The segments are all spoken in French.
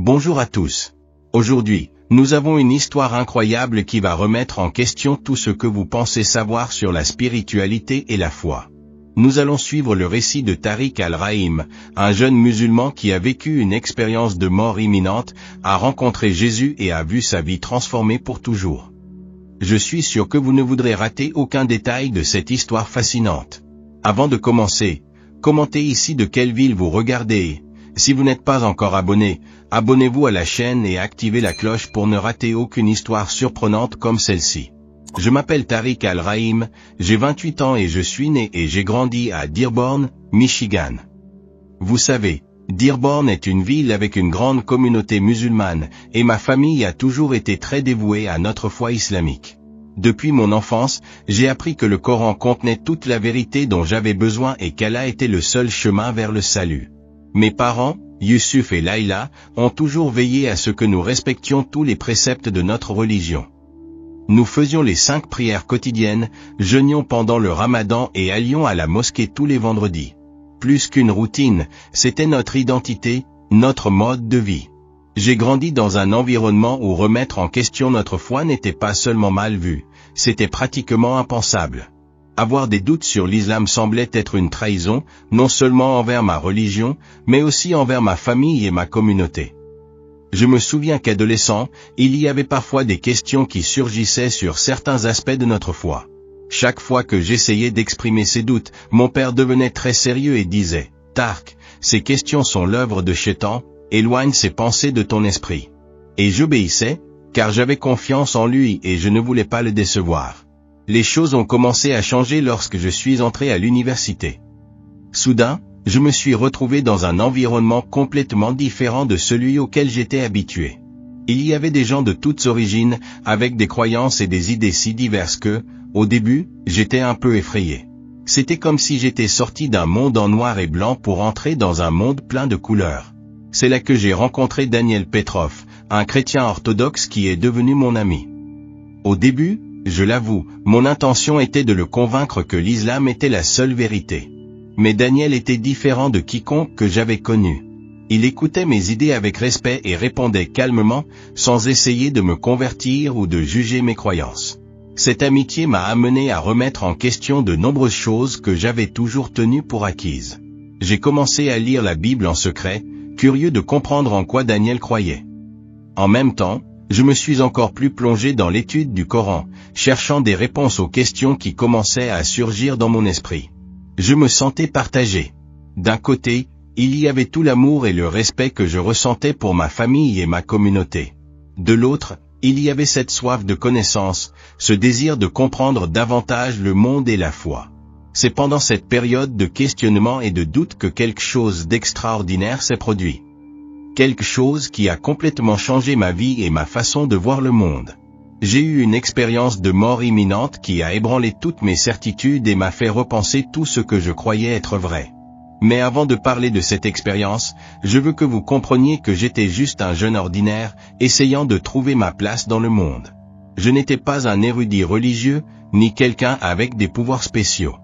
Bonjour à tous. Aujourd'hui, nous avons une histoire incroyable qui va remettre en question tout ce que vous pensez savoir sur la spiritualité et la foi. Nous allons suivre le récit de Tariq Al-Rahim, un jeune musulman qui a vécu une expérience de mort imminente, a rencontré Jésus et a vu sa vie transformée pour toujours. Je suis sûr que vous ne voudrez rater aucun détail de cette histoire fascinante. Avant de commencer, commentez ici de quelle ville vous regardez. Si vous n'êtes pas encore abonné, abonnez-vous à la chaîne et activez la cloche pour ne rater aucune histoire surprenante comme celle-ci. Je m'appelle Tariq Al-Rahim, j'ai 28 ans et je suis né et j'ai grandi à Dearborn, Michigan. Vous savez, Dearborn est une ville avec une grande communauté musulmane, et ma famille a toujours été très dévouée à notre foi islamique. Depuis mon enfance, j'ai appris que le Coran contenait toute la vérité dont j'avais besoin et qu'Allah était le seul chemin vers le salut. Mes parents, Yusuf et Laïla, ont toujours veillé à ce que nous respections tous les préceptes de notre religion. Nous faisions les 5 prières quotidiennes, jeûnions pendant le Ramadan et allions à la mosquée tous les vendredis. Plus qu'une routine, c'était notre identité, notre mode de vie. J'ai grandi dans un environnement où remettre en question notre foi n'était pas seulement mal vu, c'était pratiquement impensable. Avoir des doutes sur l'islam semblait être une trahison, non seulement envers ma religion, mais aussi envers ma famille et ma communauté. Je me souviens qu'adolescent, il y avait parfois des questions qui surgissaient sur certains aspects de notre foi. Chaque fois que j'essayais d'exprimer ces doutes, mon père devenait très sérieux et disait « Tark, ces questions sont l'œuvre de Shaitan, éloigne ces pensées de ton esprit. » Et j'obéissais, car j'avais confiance en lui et je ne voulais pas le décevoir. Les choses ont commencé à changer lorsque je suis entré à l'université. Soudain, je me suis retrouvé dans un environnement complètement différent de celui auquel j'étais habitué. Il y avait des gens de toutes origines, avec des croyances et des idées si diverses que, au début, j'étais un peu effrayé. C'était comme si j'étais sorti d'un monde en noir et blanc pour entrer dans un monde plein de couleurs. C'est là que j'ai rencontré Daniel Petrov, un chrétien orthodoxe qui est devenu mon ami. Au début, je l'avoue, mon intention était de le convaincre que l'islam était la seule vérité. Mais Daniel était différent de quiconque que j'avais connu. Il écoutait mes idées avec respect et répondait calmement, sans essayer de me convertir ou de juger mes croyances. Cette amitié m'a amené à remettre en question de nombreuses choses que j'avais toujours tenues pour acquises. J'ai commencé à lire la Bible en secret, curieux de comprendre en quoi Daniel croyait. En même temps, je me suis encore plus plongé dans l'étude du Coran, cherchant des réponses aux questions qui commençaient à surgir dans mon esprit. Je me sentais partagé. D'un côté, il y avait tout l'amour et le respect que je ressentais pour ma famille et ma communauté. De l'autre, il y avait cette soif de connaissance, ce désir de comprendre davantage le monde et la foi. C'est pendant cette période de questionnement et de doute que quelque chose d'extraordinaire s'est produit. Quelque chose qui a complètement changé ma vie et ma façon de voir le monde. J'ai eu une expérience de mort imminente qui a ébranlé toutes mes certitudes et m'a fait repenser tout ce que je croyais être vrai. Mais avant de parler de cette expérience, je veux que vous compreniez que j'étais juste un jeune ordinaire, essayant de trouver ma place dans le monde. Je n'étais pas un érudit religieux, ni quelqu'un avec des pouvoirs spéciaux.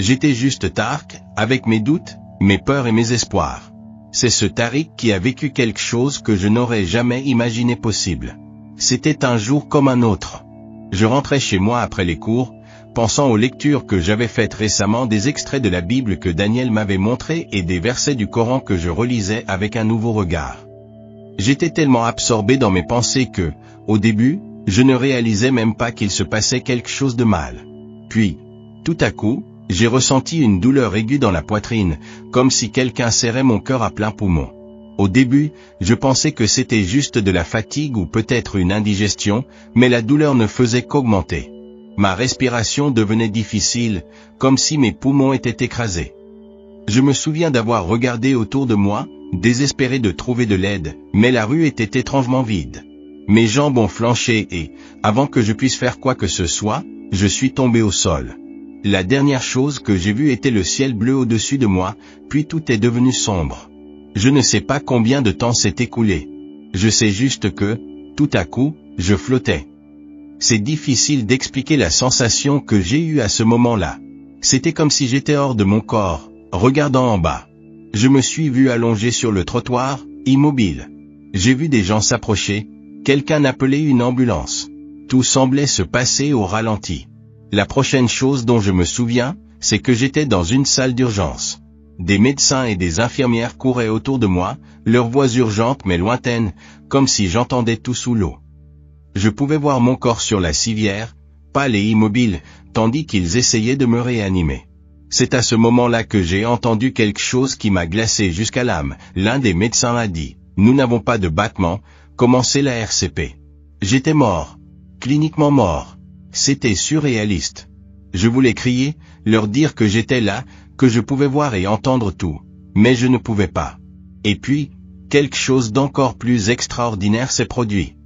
J'étais juste Tark, avec mes doutes, mes peurs et mes espoirs. C'est ce Tariq qui a vécu quelque chose que je n'aurais jamais imaginé possible. C'était un jour comme un autre. Je rentrais chez moi après les cours, pensant aux lectures que j'avais faites récemment, des extraits de la Bible que Daniel m'avait montrés et des versets du Coran que je relisais avec un nouveau regard. J'étais tellement absorbé dans mes pensées que, au début, je ne réalisais même pas qu'il se passait quelque chose de mal. Puis, tout à coup, j'ai ressenti une douleur aiguë dans la poitrine, comme si quelqu'un serrait mon cœur à plein poumon. Au début, je pensais que c'était juste de la fatigue ou peut-être une indigestion, mais la douleur ne faisait qu'augmenter. Ma respiration devenait difficile, comme si mes poumons étaient écrasés. Je me souviens d'avoir regardé autour de moi, désespéré de trouver de l'aide, mais la rue était étrangement vide. Mes jambes ont flanché et, avant que je puisse faire quoi que ce soit, je suis tombé au sol. La dernière chose que j'ai vue était le ciel bleu au-dessus de moi, puis tout est devenu sombre. Je ne sais pas combien de temps s'est écoulé. Je sais juste que, tout à coup, je flottais. C'est difficile d'expliquer la sensation que j'ai eue à ce moment-là. C'était comme si j'étais hors de mon corps, regardant en bas. Je me suis vu allongé sur le trottoir, immobile. J'ai vu des gens s'approcher, quelqu'un appelait une ambulance. Tout semblait se passer au ralenti. La prochaine chose dont je me souviens, c'est que j'étais dans une salle d'urgence. Des médecins et des infirmières couraient autour de moi, leurs voix urgentes mais lointaines, comme si j'entendais tout sous l'eau. Je pouvais voir mon corps sur la civière, pâle et immobile, tandis qu'ils essayaient de me réanimer. C'est à ce moment-là que j'ai entendu quelque chose qui m'a glacé jusqu'à l'âme. L'un des médecins a dit « Nous n'avons pas de battement, commencez la RCP ». J'étais mort, cliniquement mort. C'était surréaliste. Je voulais crier, leur dire que j'étais là, que je pouvais voir et entendre tout, mais je ne pouvais pas. Et puis, quelque chose d'encore plus extraordinaire s'est produit.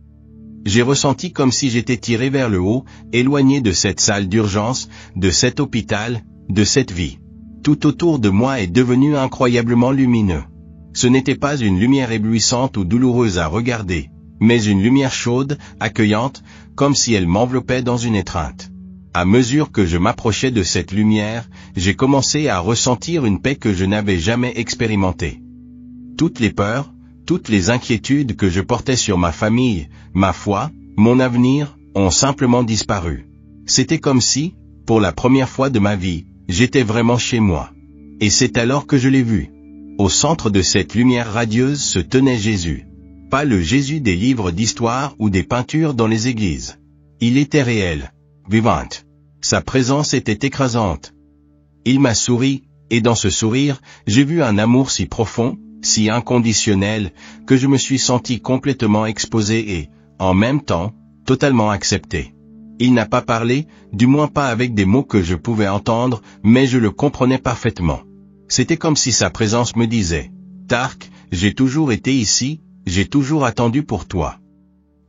J'ai ressenti comme si j'étais tiré vers le haut, éloigné de cette salle d'urgence, de cet hôpital, de cette vie. Tout autour de moi est devenu incroyablement lumineux. Ce n'était pas une lumière éblouissante ou douloureuse à regarder, mais une lumière chaude, accueillante, comme si elle m'enveloppait dans une étreinte. À mesure que je m'approchais de cette lumière, j'ai commencé à ressentir une paix que je n'avais jamais expérimentée. Toutes les peurs, toutes les inquiétudes que je portais sur ma famille, ma foi, mon avenir, ont simplement disparu. C'était comme si, pour la première fois de ma vie, j'étais vraiment chez moi. Et c'est alors que je l'ai vu. Au centre de cette lumière radieuse se tenait Jésus. Pas le Jésus des livres d'histoire ou des peintures dans les églises. Il était réel, vivant. Sa présence était écrasante. Il m'a souri, et dans ce sourire, j'ai vu un amour si profond, si inconditionnel, que je me suis senti complètement exposé et, en même temps, totalement accepté. Il n'a pas parlé, du moins pas avec des mots que je pouvais entendre, mais je le comprenais parfaitement. C'était comme si sa présence me disait « Tark, j'ai toujours été ici, j'ai toujours attendu pour toi. »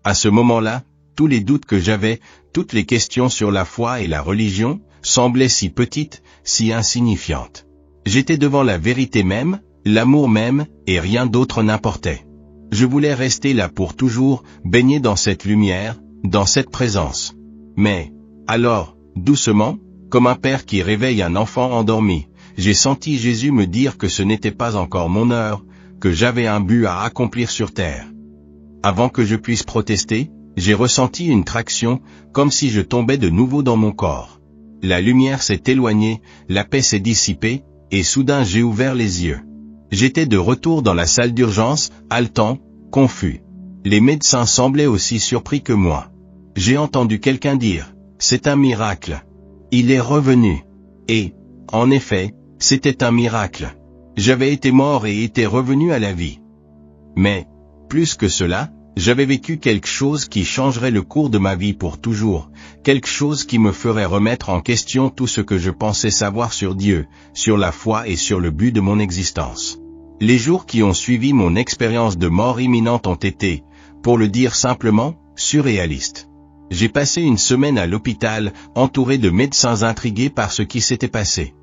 À ce moment-là, tous les doutes que j'avais, toutes les questions sur la foi et la religion, semblaient si petites, si insignifiantes. J'étais devant la vérité même, l'amour même, et rien d'autre n'importait. Je voulais rester là pour toujours, baigné dans cette lumière, dans cette présence. Mais, alors, doucement, comme un père qui réveille un enfant endormi, j'ai senti Jésus me dire que ce n'était pas encore mon heure, que j'avais un but à accomplir sur terre. Avant que je puisse protester, j'ai ressenti une traction, comme si je tombais de nouveau dans mon corps. La lumière s'est éloignée, la paix s'est dissipée, et soudain j'ai ouvert les yeux. J'étais de retour dans la salle d'urgence, haletant, confus. Les médecins semblaient aussi surpris que moi. J'ai entendu quelqu'un dire « C'est un miracle. Il est revenu. » Et, en effet, c'était un miracle. J'avais été mort et était revenu à la vie. Mais, plus que cela, j'avais vécu quelque chose qui changerait le cours de ma vie pour toujours, quelque chose qui me ferait remettre en question tout ce que je pensais savoir sur Dieu, sur la foi et sur le but de mon existence. Les jours qui ont suivi mon expérience de mort imminente ont été, pour le dire simplement, surréalistes. J'ai passé une semaine à l'hôpital, entouré de médecins intrigués par ce qui s'était passé.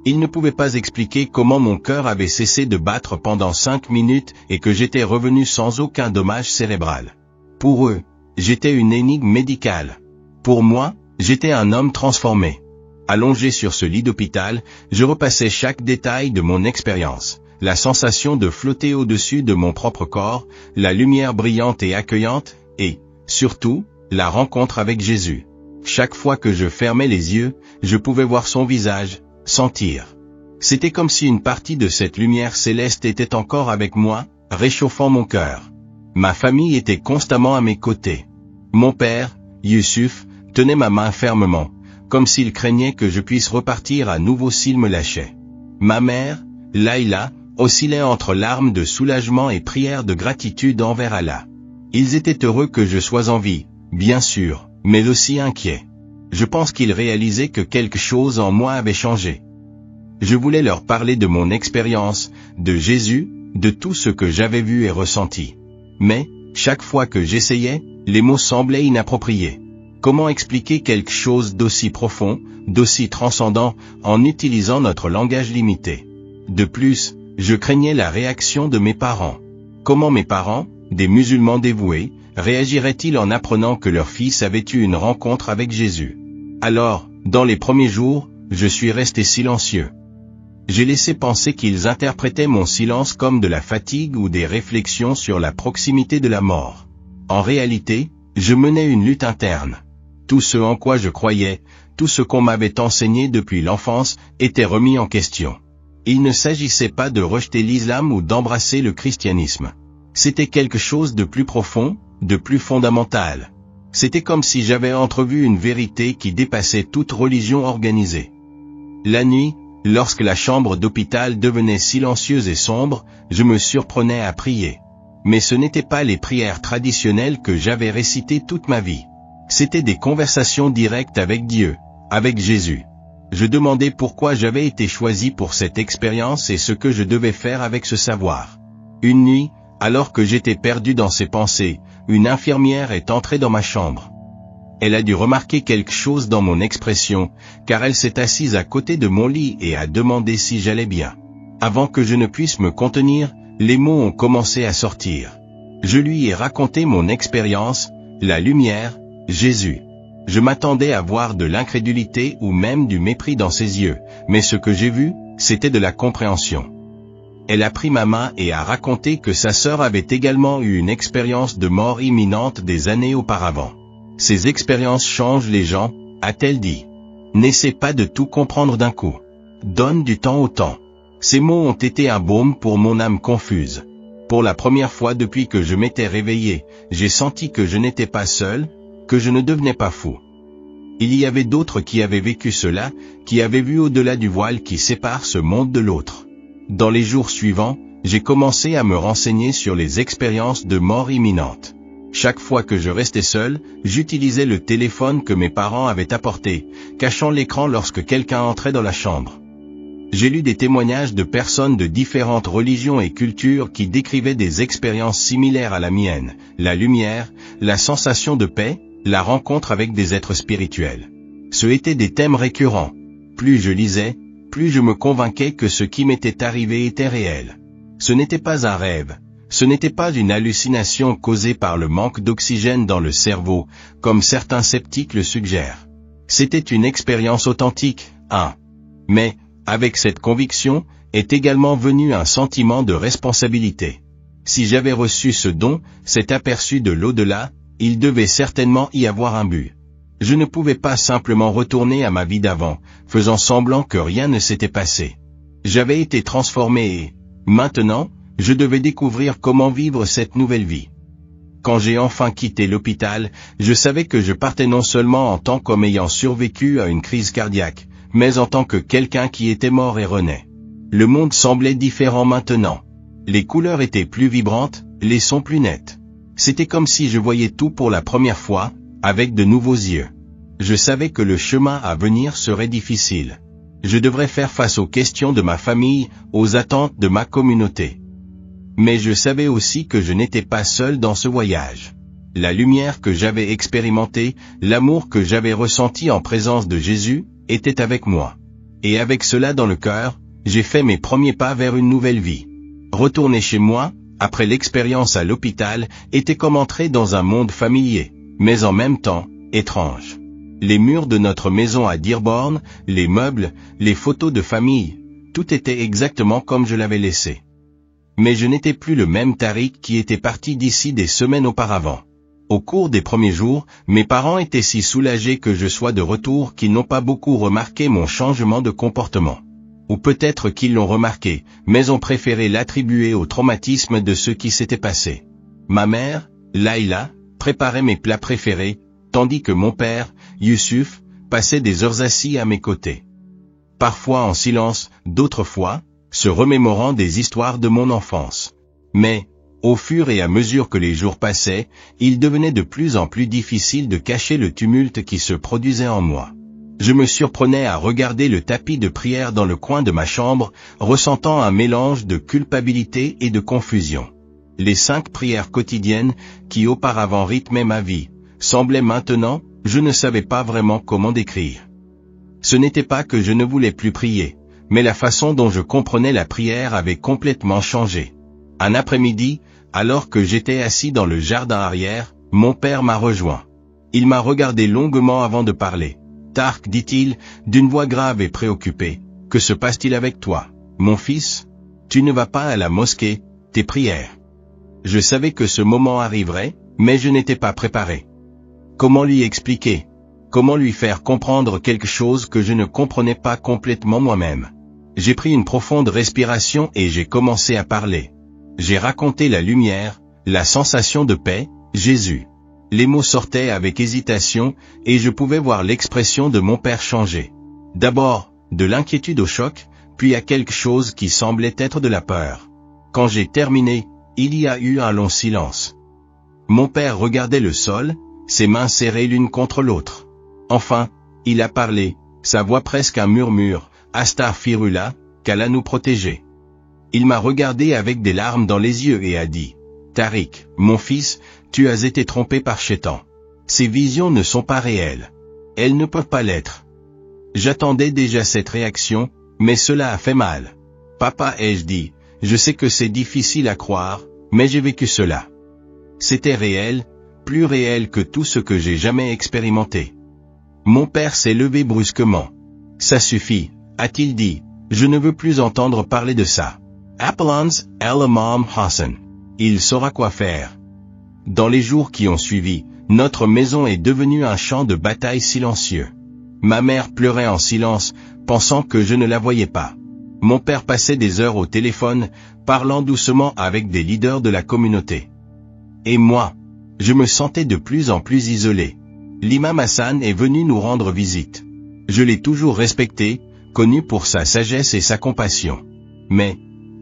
Ils ne pouvaient pas expliquer comment mon cœur avait cessé de battre pendant 5 minutes et que j'étais revenu sans aucun dommage cérébral. Pour eux, j'étais une énigme médicale. Pour moi, j'étais un homme transformé. Allongé sur ce lit d'hôpital, je repassais chaque détail de mon expérience. La sensation de flotter au-dessus de mon propre corps, la lumière brillante et accueillante, et, surtout, la rencontre avec Jésus. Chaque fois que je fermais les yeux, je pouvais voir son visage, sentir. C'était comme si une partie de cette lumière céleste était encore avec moi, réchauffant mon cœur. Ma famille était constamment à mes côtés. Mon père, Yusuf, tenait ma main fermement, comme s'il craignait que je puisse repartir à nouveau s'il me lâchait. Ma mère, Laïla, oscillait entre larmes de soulagement et prières de gratitude envers Allah. Ils étaient heureux que je sois en vie, bien sûr, mais aussi inquiets. Je pense qu'ils réalisaient que quelque chose en moi avait changé. Je voulais leur parler de mon expérience, de Jésus, de tout ce que j'avais vu et ressenti. Mais, chaque fois que j'essayais, les mots semblaient inappropriés. Comment expliquer quelque chose d'aussi profond, d'aussi transcendant, en utilisant notre langage limité? De plus, je craignais la réaction de mes parents. Comment mes parents, des musulmans dévoués, réagiraient-ils en apprenant que leur fils avait eu une rencontre avec Jésus? Alors, dans les premiers jours, je suis resté silencieux. J'ai laissé penser qu'ils interprétaient mon silence comme de la fatigue ou des réflexions sur la proximité de la mort. En réalité, je menais une lutte interne. Tout ce en quoi je croyais, tout ce qu'on m'avait enseigné depuis l'enfance, était remis en question. Il ne s'agissait pas de rejeter l'islam ou d'embrasser le christianisme. C'était quelque chose de plus profond, de plus fondamental. C'était comme si j'avais entrevu une vérité qui dépassait toute religion organisée. La nuit, lorsque la chambre d'hôpital devenait silencieuse et sombre, je me surprenais à prier. Mais ce n'étaient pas les prières traditionnelles que j'avais récitées toute ma vie. C'étaient des conversations directes avec Dieu, avec Jésus. Je demandais pourquoi j'avais été choisi pour cette expérience et ce que je devais faire avec ce savoir. Une nuit, alors que j'étais perdu dans ses pensées, une infirmière est entrée dans ma chambre. Elle a dû remarquer quelque chose dans mon expression, car elle s'est assise à côté de mon lit et a demandé si j'allais bien. Avant que je ne puisse me contenir, les mots ont commencé à sortir. Je lui ai raconté mon expérience, la lumière, Jésus. Je m'attendais à voir de l'incrédulité ou même du mépris dans ses yeux, mais ce que j'ai vu, c'était de la compréhension. Elle a pris ma main et a raconté que sa sœur avait également eu une expérience de mort imminente des années auparavant. Ces expériences changent les gens, a-t-elle dit. N'essaie pas de tout comprendre d'un coup. Donne du temps au temps. Ces mots ont été un baume pour mon âme confuse. Pour la première fois depuis que je m'étais réveillé, j'ai senti que je n'étais pas seul, que je ne devenais pas fou. Il y avait d'autres qui avaient vécu cela, qui avaient vu au-delà du voile qui sépare ce monde de l'autre. Dans les jours suivants, j'ai commencé à me renseigner sur les expériences de mort imminente. Chaque fois que je restais seul, j'utilisais le téléphone que mes parents avaient apporté, cachant l'écran lorsque quelqu'un entrait dans la chambre. J'ai lu des témoignages de personnes de différentes religions et cultures qui décrivaient des expériences similaires à la mienne, la lumière, la sensation de paix, la rencontre avec des êtres spirituels. Ce étaient des thèmes récurrents. Plus je lisais, plus je me convainquais que ce qui m'était arrivé était réel. Ce n'était pas un rêve, ce n'était pas une hallucination causée par le manque d'oxygène dans le cerveau, comme certains sceptiques le suggèrent. C'était une expérience authentique, Mais, avec cette conviction, est également venu un sentiment de responsabilité. Si j'avais reçu ce don, cet aperçu de l'au-delà, il devait certainement y avoir un but. Je ne pouvais pas simplement retourner à ma vie d'avant, faisant semblant que rien ne s'était passé. J'avais été transformé et, maintenant, je devais découvrir comment vivre cette nouvelle vie. Quand j'ai enfin quitté l'hôpital, je savais que je partais non seulement en tant qu'homme ayant survécu à une crise cardiaque, mais en tant que quelqu'un qui était mort et renaît. Le monde semblait différent maintenant. Les couleurs étaient plus vibrantes, les sons plus nets. C'était comme si je voyais tout pour la première fois, avec de nouveaux yeux. Je savais que le chemin à venir serait difficile. Je devrais faire face aux questions de ma famille, aux attentes de ma communauté. Mais je savais aussi que je n'étais pas seul dans ce voyage. La lumière que j'avais expérimentée, l'amour que j'avais ressenti en présence de Jésus, était avec moi. Et avec cela dans le cœur, j'ai fait mes premiers pas vers une nouvelle vie. Retourner chez moi, après l'expérience à l'hôpital, était comme entrer dans un monde familier, mais en même temps, étrange. Les murs de notre maison à Dearborn, les meubles, les photos de famille, tout était exactement comme je l'avais laissé. Mais je n'étais plus le même Tariq qui était parti d'ici des semaines auparavant. Au cours des premiers jours, mes parents étaient si soulagés que je sois de retour qu'ils n'ont pas beaucoup remarqué mon changement de comportement. Ou peut-être qu'ils l'ont remarqué, mais ont préféré l'attribuer au traumatisme de ce qui s'était passé. Ma mère, Laila, préparait mes plats préférés, tandis que mon père, Youssouf, passait des heures assis à mes côtés. Parfois en silence, d'autres fois, se remémorant des histoires de mon enfance. Mais, au fur et à mesure que les jours passaient, il devenait de plus en plus difficile de cacher le tumulte qui se produisait en moi. Je me surprenais à regarder le tapis de prière dans le coin de ma chambre, ressentant un mélange de culpabilité et de confusion. Les 5 prières quotidiennes, qui auparavant rythmaient ma vie, semblaient maintenant, je ne savais pas vraiment comment décrire. Ce n'était pas que je ne voulais plus prier, mais la façon dont je comprenais la prière avait complètement changé. Un après-midi, alors que j'étais assis dans le jardin arrière, mon père m'a rejoint. Il m'a regardé longuement avant de parler. « Tark, dit-il, d'une voix grave et préoccupée, que se passe-t-il avec toi ? Mon fils, tu ne vas pas à la mosquée, tes prières. Je savais que ce moment arriverait, mais je n'étais pas préparé. Comment lui expliquer? Comment lui faire comprendre quelque chose que je ne comprenais pas complètement moi-même? J'ai pris une profonde respiration et j'ai commencé à parler. J'ai raconté la lumière, la sensation de paix, Jésus. Les mots sortaient avec hésitation et je pouvais voir l'expression de mon père changer. D'abord, de l'inquiétude au choc, puis à quelque chose qui semblait être de la peur. Quand j'ai terminé, il y a eu un long silence. Mon père regardait le sol, ses mains serrées l'une contre l'autre. Enfin, il a parlé, sa voix presque un murmure, « Astaghfirullah, qu'Allah nous protéger ». Il m'a regardé avec des larmes dans les yeux et a dit, « Tariq, mon fils, tu as été trompé par Shaitan. Ces visions ne sont pas réelles. Elles ne peuvent pas l'être. » J'attendais déjà cette réaction, mais cela a fait mal. « Papa, ai-je dit, je sais que c'est difficile à croire, mais j'ai vécu cela. C'était réel, plus réel que tout ce que j'ai jamais expérimenté. » Mon père s'est levé brusquement. « Ça suffit, a-t-il dit, je ne veux plus entendre parler de ça. Appelons El-Imam Hassan. Il saura quoi faire. » Dans les jours qui ont suivi, notre maison est devenue un champ de bataille silencieux. Ma mère pleurait en silence, pensant que je ne la voyais pas. Mon père passait des heures au téléphone, parlant doucement avec des leaders de la communauté. Et moi, je me sentais de plus en plus isolé. L'imam Hassan est venu nous rendre visite. Je l'ai toujours respecté, connu pour sa sagesse et sa compassion. Mais,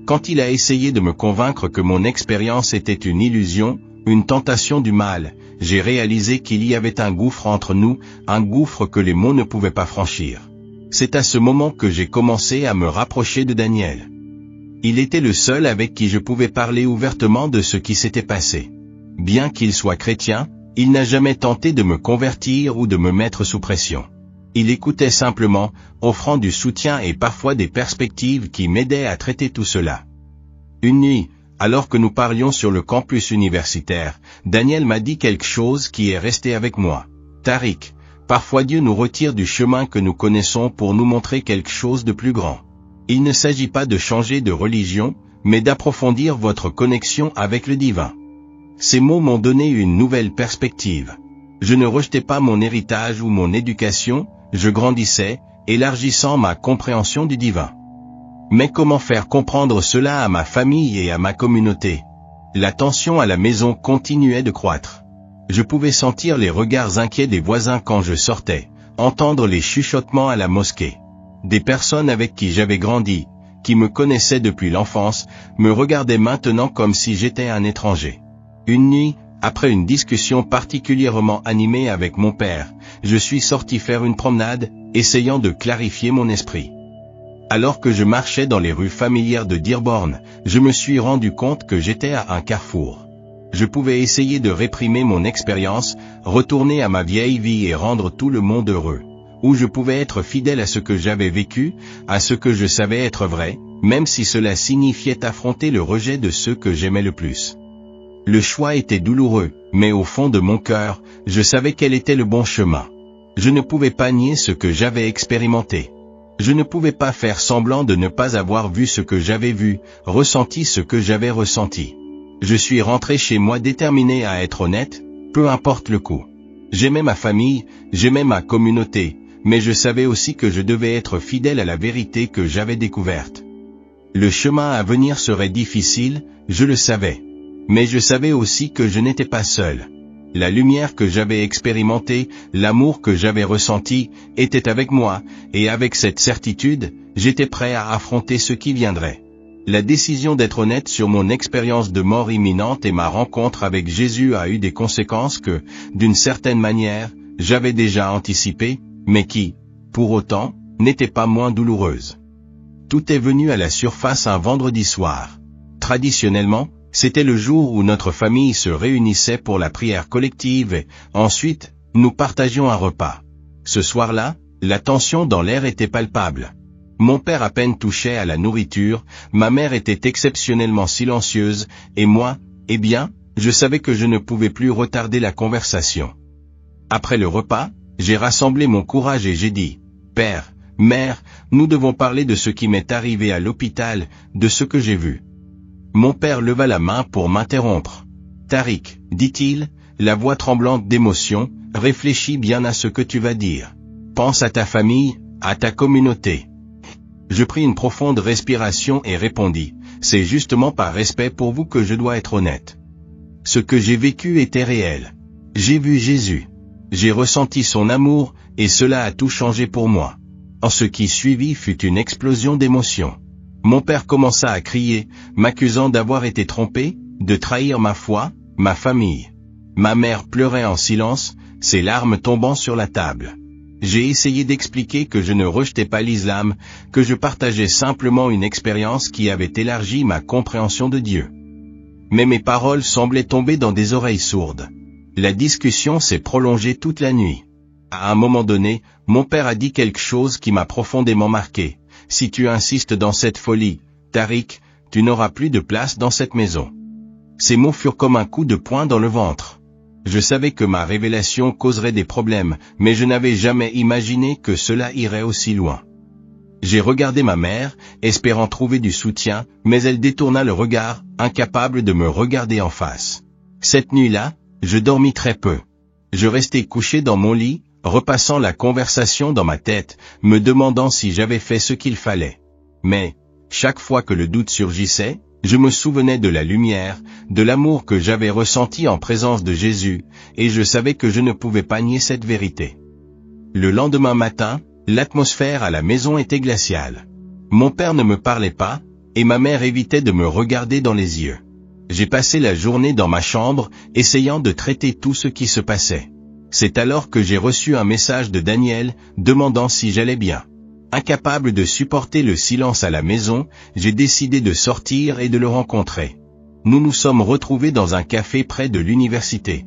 quand il a essayé de me convaincre que mon expérience était une illusion, une tentation du mal, j'ai réalisé qu'il y avait un gouffre entre nous, un gouffre que les mots ne pouvaient pas franchir. C'est à ce moment que j'ai commencé à me rapprocher de Daniel. Il était le seul avec qui je pouvais parler ouvertement de ce qui s'était passé. Bien qu'il soit chrétien, il n'a jamais tenté de me convertir ou de me mettre sous pression. Il écoutait simplement, offrant du soutien et parfois des perspectives qui m'aidaient à traiter tout cela. Une nuit, alors que nous parlions sur le campus universitaire, Daniel m'a dit quelque chose qui est resté avec moi. « Tariq, parfois Dieu nous retire du chemin que nous connaissons pour nous montrer quelque chose de plus grand. Il ne s'agit pas de changer de religion, mais d'approfondir votre connexion avec le divin. » Ces mots m'ont donné une nouvelle perspective. Je ne rejetais pas mon héritage ou mon éducation, je grandissais, élargissant ma compréhension du divin. Mais comment faire comprendre cela à ma famille et à ma communauté? La tension à la maison continuait de croître. Je pouvais sentir les regards inquiets des voisins quand je sortais, entendre les chuchotements à la mosquée. Des personnes avec qui j'avais grandi, qui me connaissaient depuis l'enfance, me regardaient maintenant comme si j'étais un étranger. Une nuit, après une discussion particulièrement animée avec mon père, je suis sorti faire une promenade, essayant de clarifier mon esprit. Alors que je marchais dans les rues familières de Dearborn, je me suis rendu compte que j'étais à un carrefour. Je pouvais essayer de réprimer mon expérience, retourner à ma vieille vie et rendre tout le monde heureux. Ou je pouvais être fidèle à ce que j'avais vécu, à ce que je savais être vrai, même si cela signifiait affronter le rejet de ceux que j'aimais le plus. Le choix était douloureux, mais au fond de mon cœur, je savais quel était le bon chemin. Je ne pouvais pas nier ce que j'avais expérimenté. Je ne pouvais pas faire semblant de ne pas avoir vu ce que j'avais vu, ressenti ce que j'avais ressenti. Je suis rentré chez moi déterminé à être honnête, peu importe le coût. J'aimais ma famille, j'aimais ma communauté, mais je savais aussi que je devais être fidèle à la vérité que j'avais découverte. Le chemin à venir serait difficile, je le savais. Mais je savais aussi que je n'étais pas seul. La lumière que j'avais expérimentée, l'amour que j'avais ressenti, était avec moi, et avec cette certitude, j'étais prêt à affronter ce qui viendrait. La décision d'être honnête sur mon expérience de mort imminente et ma rencontre avec Jésus a eu des conséquences que, d'une certaine manière, j'avais déjà anticipées, mais qui, pour autant, n'étaient pas moins douloureuses. Tout est venu à la surface un vendredi soir. Traditionnellement, c'était le jour où notre famille se réunissait pour la prière collective et, ensuite, nous partagions un repas. Ce soir-là, la tension dans l'air était palpable. Mon père à peine touchait à la nourriture, ma mère était exceptionnellement silencieuse, et moi, eh bien, je savais que je ne pouvais plus retarder la conversation. Après le repas, j'ai rassemblé mon courage et j'ai dit, « Père, Mère, nous devons parler de ce qui m'est arrivé à l'hôpital, de ce que j'ai vu. » Mon père leva la main pour m'interrompre. « Tariq, dit-il, la voix tremblante d'émotion, réfléchis bien à ce que tu vas dire. Pense à ta famille, à ta communauté. » Je pris une profonde respiration et répondis, « C'est justement par respect pour vous que je dois être honnête. Ce que j'ai vécu était réel. J'ai vu Jésus. J'ai ressenti son amour, et cela a tout changé pour moi. » En ce qui suivit fut une explosion d'émotions. Mon père commença à crier, m'accusant d'avoir été trompé, de trahir ma foi, ma famille. Ma mère pleurait en silence, ses larmes tombant sur la table. J'ai essayé d'expliquer que je ne rejetais pas l'islam, que je partageais simplement une expérience qui avait élargi ma compréhension de Dieu. Mais mes paroles semblaient tomber dans des oreilles sourdes. La discussion s'est prolongée toute la nuit. À un moment donné, mon père a dit quelque chose qui m'a profondément marqué. « Si tu insistes dans cette folie, Tariq, tu n'auras plus de place dans cette maison. » Ces mots furent comme un coup de poing dans le ventre. Je savais que ma révélation causerait des problèmes, mais je n'avais jamais imaginé que cela irait aussi loin. J'ai regardé ma mère, espérant trouver du soutien, mais elle détourna le regard, incapable de me regarder en face. Cette nuit-là, je dormis très peu. Je restais couché dans mon lit, repassant la conversation dans ma tête, me demandant si j'avais fait ce qu'il fallait. Mais, chaque fois que le doute surgissait, je me souvenais de la lumière, de l'amour que j'avais ressenti en présence de Jésus, et je savais que je ne pouvais pas nier cette vérité. Le lendemain matin, l'atmosphère à la maison était glaciale. Mon père ne me parlait pas, et ma mère évitait de me regarder dans les yeux. J'ai passé la journée dans ma chambre, essayant de traiter tout ce qui se passait. C'est alors que j'ai reçu un message de Daniel, demandant si j'allais bien. Incapable de supporter le silence à la maison, j'ai décidé de sortir et de le rencontrer. Nous nous sommes retrouvés dans un café près de l'université.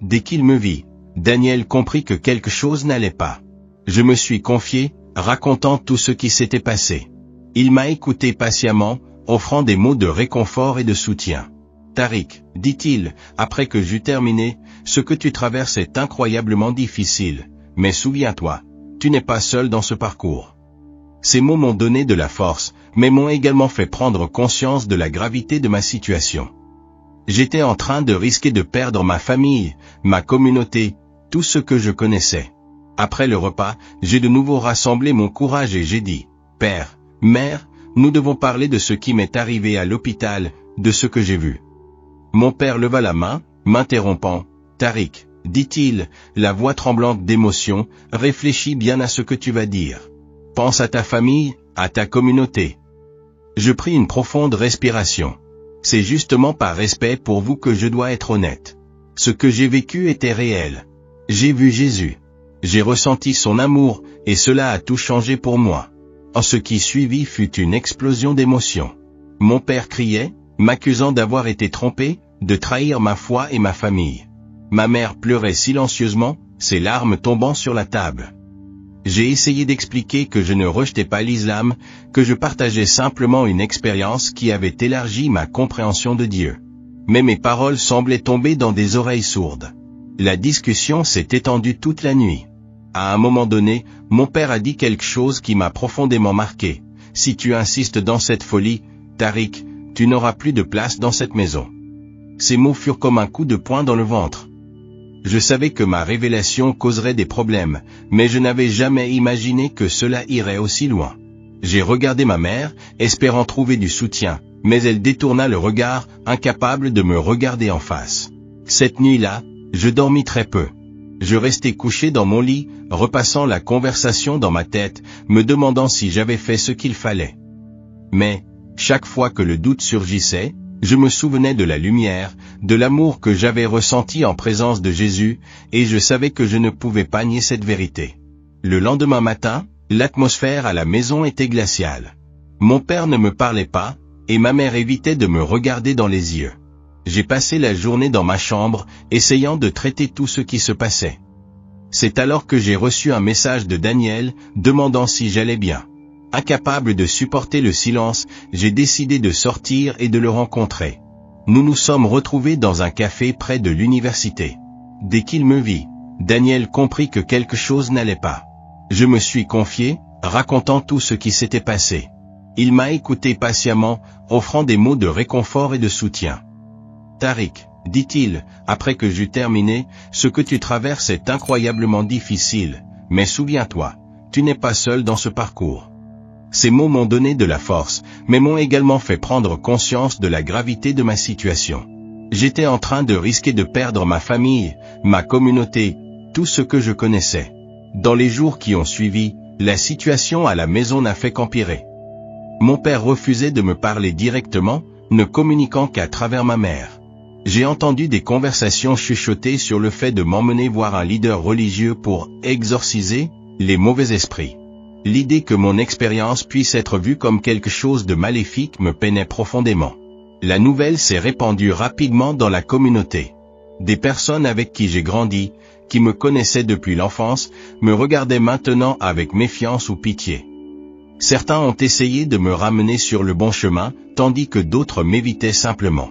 Dès qu'il me vit, Daniel comprit que quelque chose n'allait pas. Je me suis confié, racontant tout ce qui s'était passé. Il m'a écouté patiemment, offrant des mots de réconfort et de soutien. « Tariq, dit-il, après que j'eus terminé, ce que tu traverses est incroyablement difficile, mais souviens-toi, tu n'es pas seul dans ce parcours. » Ces mots m'ont donné de la force, mais m'ont également fait prendre conscience de la gravité de ma situation. J'étais en train de risquer de perdre ma famille, ma communauté, tout ce que je connaissais. Après le repas, j'ai de nouveau rassemblé mon courage et j'ai dit, « Père, Mère, nous devons parler de ce qui m'est arrivé à l'hôpital, de ce que j'ai vu. » Mon père leva la main, m'interrompant. « Tariq, dit-il, la voix tremblante d'émotion, réfléchis bien à ce que tu vas dire. Pense à ta famille, à ta communauté. » Je pris une profonde respiration. C'est justement par respect pour vous que je dois être honnête. Ce que j'ai vécu était réel. J'ai vu Jésus. J'ai ressenti son amour, et cela a tout changé pour moi. En ce qui suivit fut une explosion d'émotions. Mon père criait, m'accusant d'avoir été trompé, de trahir ma foi et ma famille. Ma mère pleurait silencieusement, ses larmes tombant sur la table. J'ai essayé d'expliquer que je ne rejetais pas l'islam, que je partageais simplement une expérience qui avait élargi ma compréhension de Dieu. Mais mes paroles semblaient tomber dans des oreilles sourdes. La discussion s'est étendue toute la nuit. À un moment donné, mon père a dit quelque chose qui m'a profondément marqué. « Si tu insistes dans cette folie, Tariq, tu n'auras plus de place dans cette maison. » Ces mots furent comme un coup de poing dans le ventre. Je savais que ma révélation causerait des problèmes, mais je n'avais jamais imaginé que cela irait aussi loin. J'ai regardé ma mère, espérant trouver du soutien, mais elle détourna le regard, incapable de me regarder en face. Cette nuit-là, je dormis très peu. Je restais couché dans mon lit, repassant la conversation dans ma tête, me demandant si j'avais fait ce qu'il fallait. Mais, chaque fois que le doute surgissait, je me souvenais de la lumière, de l'amour que j'avais ressenti en présence de Jésus, et je savais que je ne pouvais pas nier cette vérité. Le lendemain matin, l'atmosphère à la maison était glaciale. Mon père ne me parlait pas, et ma mère évitait de me regarder dans les yeux. J'ai passé la journée dans ma chambre, essayant de traiter tout ce qui se passait. C'est alors que j'ai reçu un message de Daniel, demandant si j'allais bien. Incapable de supporter le silence, j'ai décidé de sortir et de le rencontrer. Nous nous sommes retrouvés dans un café près de l'université. Dès qu'il me vit, Daniel comprit que quelque chose n'allait pas. Je me suis confié, racontant tout ce qui s'était passé. Il m'a écouté patiemment, offrant des mots de réconfort et de soutien. « Tariq, dit-il, après que j'eus terminé, ce que tu traverses est incroyablement difficile, mais souviens-toi, tu n'es pas seul dans ce parcours. » Ces mots m'ont donné de la force, mais m'ont également fait prendre conscience de la gravité de ma situation. J'étais en train de risquer de perdre ma famille, ma communauté, tout ce que je connaissais. Dans les jours qui ont suivi, la situation à la maison n'a fait qu'empirer. Mon père refusait de me parler directement, ne communiquant qu'à travers ma mère. J'ai entendu des conversations chuchotées sur le fait de m'emmener voir un leader religieux pour exorciser les mauvais esprits. L'idée que mon expérience puisse être vue comme quelque chose de maléfique me peinait profondément. La nouvelle s'est répandue rapidement dans la communauté. Des personnes avec qui j'ai grandi, qui me connaissaient depuis l'enfance, me regardaient maintenant avec méfiance ou pitié. Certains ont essayé de me ramener sur le bon chemin, tandis que d'autres m'évitaient simplement.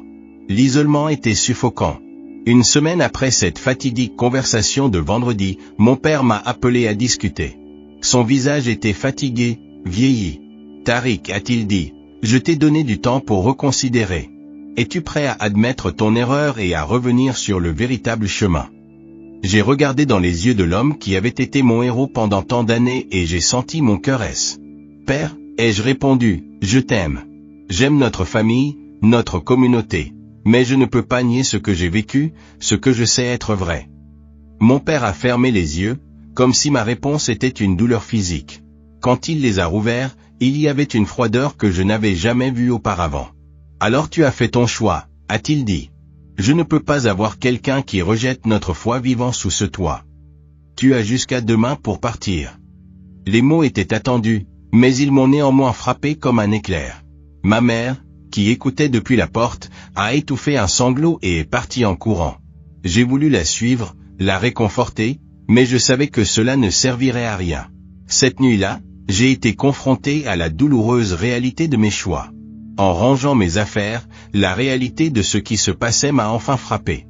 L'isolement était suffocant. Une semaine après cette fatidique conversation de vendredi, mon père m'a appelé à discuter. Son visage était fatigué, vieilli. « Tariq, a-t-il dit, je t'ai donné du temps pour reconsidérer. Es-tu prêt à admettre ton erreur et à revenir sur le véritable chemin ?» J'ai regardé dans les yeux de l'homme qui avait été mon héros pendant tant d'années et j'ai senti mon cœur s. « Père, ai-je répondu, je t'aime. J'aime notre famille, notre communauté, mais je ne peux pas nier ce que j'ai vécu, ce que je sais être vrai. » Mon père a fermé les yeux, comme si ma réponse était une douleur physique. Quand il les a rouverts, il y avait une froideur que je n'avais jamais vue auparavant. « Alors tu as fait ton choix, a-t-il dit. Je ne peux pas avoir quelqu'un qui rejette notre foi vivant sous ce toit. Tu as jusqu'à demain pour partir. » Les mots étaient attendus, mais ils m'ont néanmoins frappé comme un éclair. Ma mère, qui écoutait depuis la porte, a étouffé un sanglot et est partie en courant. J'ai voulu la suivre, la réconforter, mais je savais que cela ne servirait à rien. Cette nuit-là, j'ai été confronté à la douloureuse réalité de mes choix. En rangeant mes affaires, la réalité de ce qui se passait m'a enfin frappé.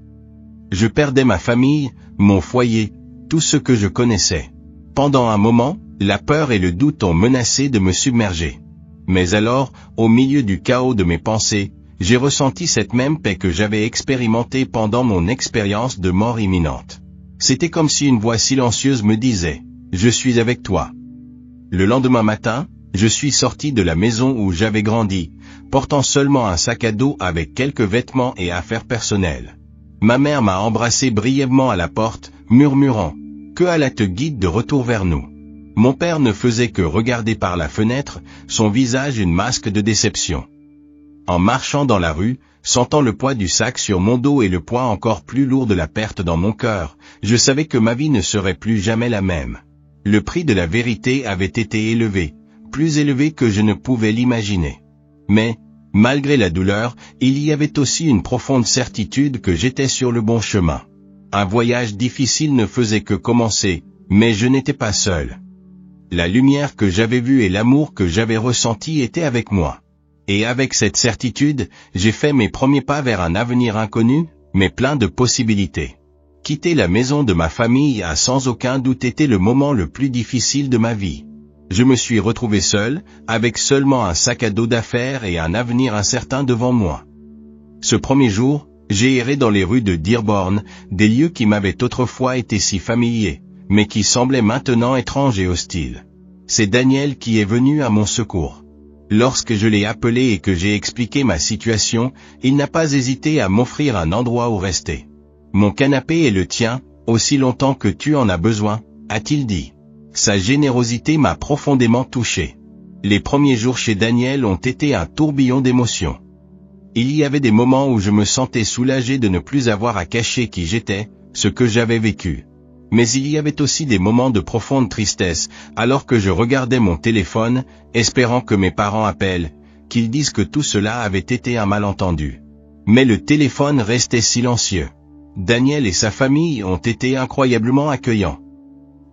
Je perdais ma famille, mon foyer, tout ce que je connaissais. Pendant un moment, la peur et le doute ont menacé de me submerger. Mais alors, au milieu du chaos de mes pensées, j'ai ressenti cette même paix que j'avais expérimentée pendant mon expérience de mort imminente. C'était comme si une voix silencieuse me disait « Je suis avec toi ». Le lendemain matin, je suis sorti de la maison où j'avais grandi, portant seulement un sac à dos avec quelques vêtements et affaires personnelles. Ma mère m'a embrassé brièvement à la porte, murmurant « Que Allah te guide de retour vers nous ». Mon père ne faisait que regarder par la fenêtre, son visage une masque de déception. En marchant dans la rue, sentant le poids du sac sur mon dos et le poids encore plus lourd de la perte dans mon cœur, je savais que ma vie ne serait plus jamais la même. Le prix de la vérité avait été élevé, plus élevé que je ne pouvais l'imaginer. Mais, malgré la douleur, il y avait aussi une profonde certitude que j'étais sur le bon chemin. Un voyage difficile ne faisait que commencer, mais je n'étais pas seul. La lumière que j'avais vue et l'amour que j'avais ressenti étaient avec moi. Et avec cette certitude, j'ai fait mes premiers pas vers un avenir inconnu, mais plein de possibilités. Quitter la maison de ma famille a sans aucun doute été le moment le plus difficile de ma vie. Je me suis retrouvé seul, avec seulement un sac à dos d'affaires et un avenir incertain devant moi. Ce premier jour, j'ai erré dans les rues de Dearborn, des lieux qui m'avaient autrefois été si familiers, mais qui semblaient maintenant étranges et hostiles. C'est Daniel qui est venu à mon secours. Lorsque je l'ai appelé et que j'ai expliqué ma situation, il n'a pas hésité à m'offrir un endroit où rester. « Mon canapé est le tien, aussi longtemps que tu en as besoin », a-t-il dit. Sa générosité m'a profondément touché. Les premiers jours chez Daniel ont été un tourbillon d'émotions. Il y avait des moments où je me sentais soulagé de ne plus avoir à cacher qui j'étais, ce que j'avais vécu. Mais il y avait aussi des moments de profonde tristesse, alors que je regardais mon téléphone, espérant que mes parents appellent, qu'ils disent que tout cela avait été un malentendu. Mais le téléphone restait silencieux. Daniel et sa famille ont été incroyablement accueillants.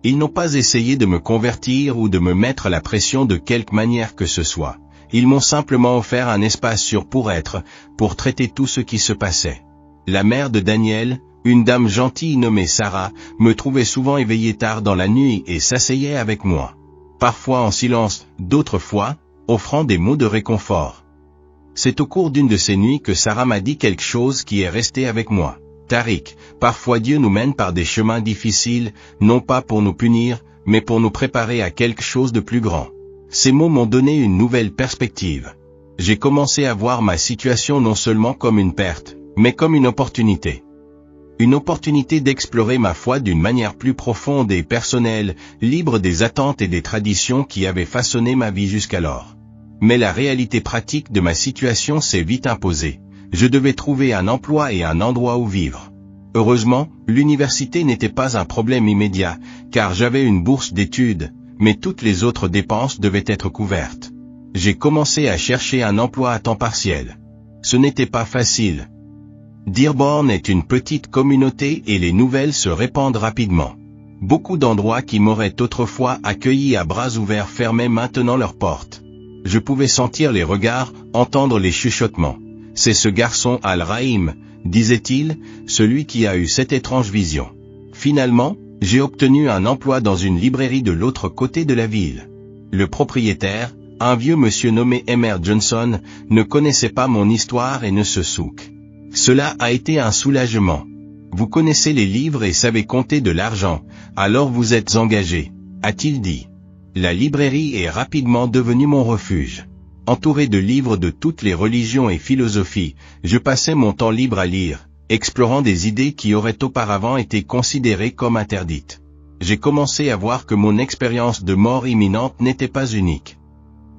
Ils n'ont pas essayé de me convertir ou de me mettre la pression de quelque manière que ce soit. Ils m'ont simplement offert un espace sûr pour traiter tout ce qui se passait. La mère de Daniel, une dame gentille nommée Sarah, me trouvait souvent éveillé tard dans la nuit et s'asseyait avec moi. parfois en silence, d'autres fois, offrant des mots de réconfort. C'est au cours d'une de ces nuits que Sarah m'a dit quelque chose qui est resté avec moi. Tariq, parfois Dieu nous mène par des chemins difficiles, non pas pour nous punir, mais pour nous préparer à quelque chose de plus grand. Ces mots m'ont donné une nouvelle perspective. J'ai commencé à voir ma situation non seulement comme une perte, mais comme une opportunité. Une opportunité d'explorer ma foi d'une manière plus profonde et personnelle, libre des attentes et des traditions qui avaient façonné ma vie jusqu'alors. Mais la réalité pratique de ma situation s'est vite imposée. Je devais trouver un emploi et un endroit où vivre. Heureusement, l'université n'était pas un problème immédiat, car j'avais une bourse d'études, mais toutes les autres dépenses devaient être couvertes. J'ai commencé à chercher un emploi à temps partiel. Ce n'était pas facile. Dearborn est une petite communauté et les nouvelles se répandent rapidement. Beaucoup d'endroits qui m'auraient autrefois accueilli à bras ouverts fermaient maintenant leurs portes. Je pouvais sentir les regards, entendre les chuchotements. C'est ce garçon Al-Rahim, disait-il, celui qui a eu cette étrange vision. Finalement, j'ai obtenu un emploi dans une librairie de l'autre côté de la ville. Le propriétaire, un vieux monsieur nommé Emer Johnson, ne connaissait pas mon histoire et ne se souk. Cela a été un soulagement. Vous connaissez les livres et savez compter de l'argent, alors vous êtes engagé, a-t-il dit. La librairie est rapidement devenue mon refuge. Entouré de livres de toutes les religions et philosophies, je passais mon temps libre à lire, explorant des idées qui auraient auparavant été considérées comme interdites. J'ai commencé à voir que mon expérience de mort imminente n'était pas unique.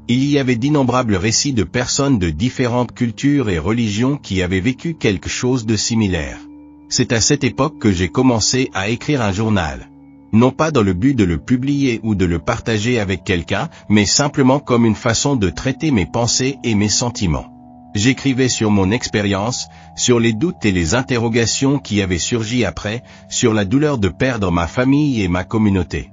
Il y avait d'innombrables récits de personnes de différentes cultures et religions qui avaient vécu quelque chose de similaire. C'est à cette époque que j'ai commencé à écrire un journal. Non pas dans le but de le publier ou de le partager avec quelqu'un, mais simplement comme une façon de traiter mes pensées et mes sentiments. J'écrivais sur mon expérience, sur les doutes et les interrogations qui avaient surgi après, sur la douleur de perdre ma famille et ma communauté.